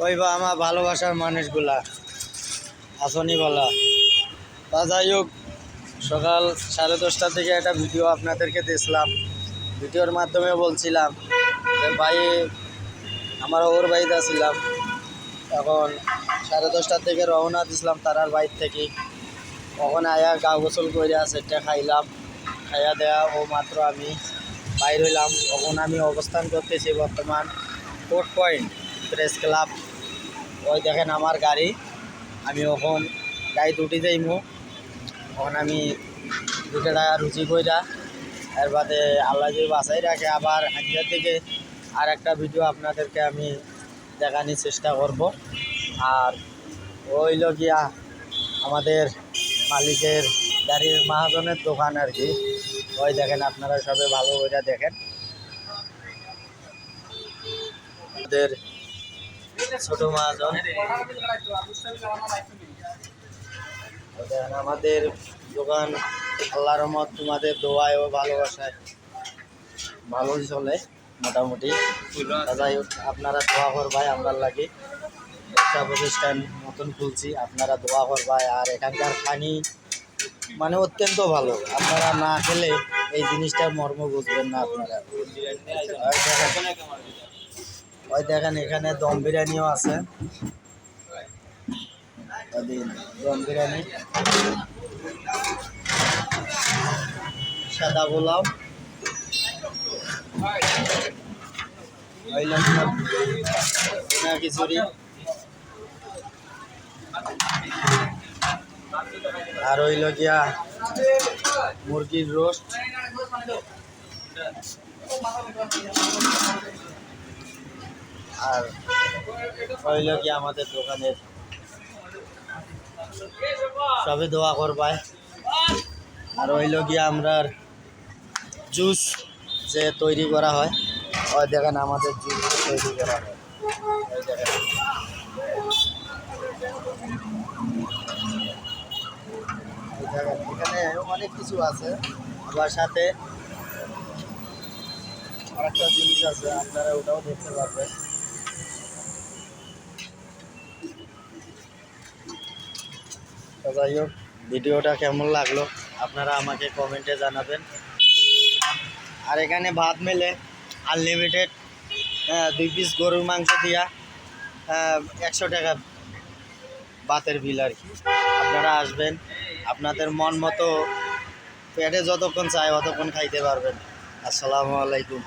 ওই বা আমার ভালোবাসার মানুষগুলা আসনি বলা। তা যাই হোক, সকাল 10:30 থেকে একটা ভিডিও আপনাদেরকে দিয়েছিলাম। ভিডিওর মাধ্যমে বলছিলাম যে ভাই আমার ওর বাড়িতে ছিলাম, এখন 10:30 থেকে রওনা দিছিলাম তারার বাইর থেকে। তখন আয়া গা গোসল করে সেটা খাইলাম, খাইয়া দেয়া ও মাত্র আমি বাইর হইলাম। তখন আমি অবস্থান করতেছি বর্তমান কোর্ট পয়েন্ট প্রেস ক্লাব। ওই দেখেন আমার গাড়ি, আমি ওখন গাড়ি দুটি যাইমু। তখন আমি 2 টাকা রুচি কইরা এর বাদে আল্লাহ যদি বাঁচাই রাখে আবার হাজিরা থেকে আর একটা ভিডিও আপনাদেরকে আমি দেখানোর চেষ্টা করব। আর ওইল গিয়া আমাদের মালিকের গাড়ির মহাজনের দোকান আর কি। ওই দেখেন, আপনারা সবাই ভালো করে দেখেন। আমাদের ছোট মহাজন, দেখেন আমাদের দোকান আল্লাহর রহমত তোমাদের দোয়ায় ও ভালোবাসায় ভালোই চলে মোটামুটি। যাই হোক, আপনারা দোয়া করবাই আমরা লাগে ব্যবসা প্রতিষ্ঠান নতুন খুলছি, আপনারা দোয়া করবাই। আর এখানকার পানি মানে অত্যন্ত ভালো, আপনারা না খেলে এই জিনিসটার মর্ম বুঝবেন না আপনারা। ওই দেখেন এখানে দম বিরিয়ানিও আছে, দম বিরিয়ানি, সাদা পোলাও, খিচুড়ি, আর হইল গিয়া মুরগির রোস্ট, আর হইল গিয়া আমাদের দোকানের সবে দোয়া করবায়। আর হইল গিয়া আমরার জুস যে তৈরি করা হয়, ওই দেখেন আমাদের জুস তৈরি করা হয়। ওই দেখেন এখানে অনেক কিছু আছে, আবার সাথে আরেকটা জিনিস আছে, আপনারা ওটাও দেখতে পারবেন। তো যাই হোক, ভিডিওটা কেমন লাগলো আপনারা আমাকে কমেন্টে জানাবেন। আর এখানে ভাত মেলে আনলিমিটেড, 2 পিস গরুর মাংস দিয়া 100 টাকা ভাতের বিল আর কি। আপনারা আসবেন, আপনাদের মন মতো পেটে যতক্ষণ চায় ততক্ষণ খাইতে পারবেন। আসসালামু আলাইকুম।